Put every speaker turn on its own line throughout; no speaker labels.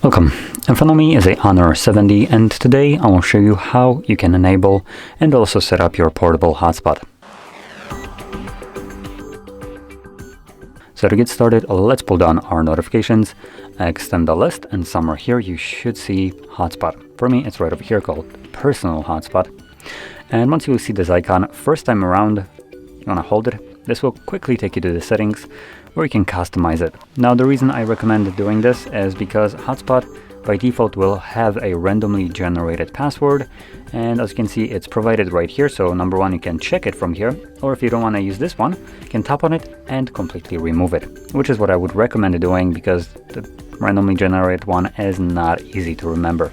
Welcome. In front of me is a Honor 70, and today I will show you how you can enable and also set up your portable hotspot. So to get started, let's pull down our notifications, extend the list, and somewhere here you should see hotspot. For me, it's right over here called personal hotspot. And once you see this icon, first time around, you want to hold it. This will quickly take you to the settings where you can customize it. Now, the reason I recommend doing this is because hotspot by default will have a randomly generated password, and as you can see, it's provided right here. So number one, you can check it from here, or if you don't want to use this one, you can tap on it and completely remove it, which is what I would recommend doing because the randomly generated one is not easy to remember.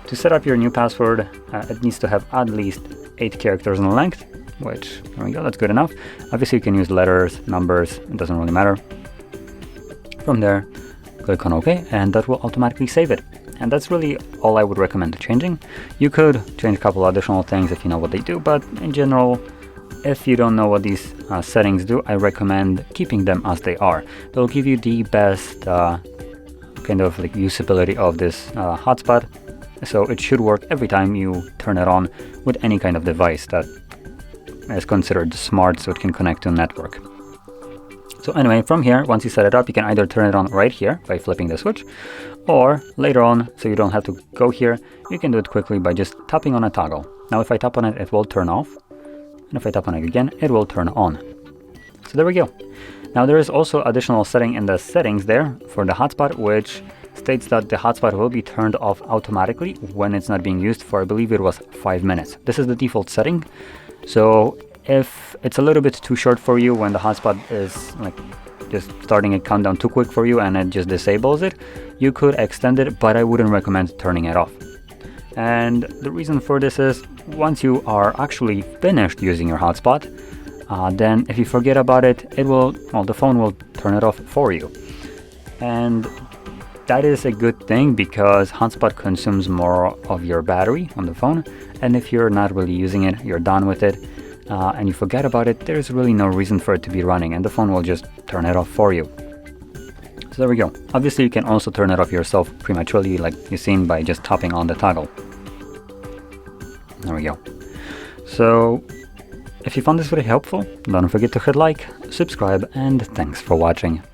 To set up your new password, it needs to have at least 8 characters in length, which, there we go, that's good enough. Obviously you can use letters, numbers, it doesn't really matter. From there, click on OK, and that will automatically save it. And that's really all I would recommend changing. You could change a couple additional things if you know what they do, but in general, if you don't know what these settings do, I recommend keeping them as they are. They'll give you the best kind of like usability of this hotspot. So it should work every time you turn it on with any kind of device that is considered smart, so it can connect to a network. So anyway, from here, once you set it up, you can either turn it on right here by flipping the switch, or later on, so you don't have to go here, you can do it quickly by just tapping on a toggle. Now if I tap on it, it will turn off, and if I tap on it again, it will turn on. So there we go. Now there is also additional setting in the settings there for the hotspot, which states that the hotspot will be turned off automatically when it's not being used for, I believe it was 5 minutes. This is the default setting. So if it's a little bit too short for you, when the hotspot is like just starting a countdown too quick for you and it just disables it, you could extend it, but I wouldn't recommend turning it off. And the reason for this is once you are actually finished using your hotspot, then if you forget about it, the phone will turn it off for you. And that is a good thing because hotspot consumes more of your battery on the phone, and if you're not really using it, you're done with it, and you forget about it, there's really no reason for it to be running, and the phone will just turn it off for you. So there we go. Obviously, you can also turn it off yourself prematurely, like you've seen by just tapping on the toggle. There we go. So if you found this very helpful, don't forget to hit like, subscribe, and thanks for watching.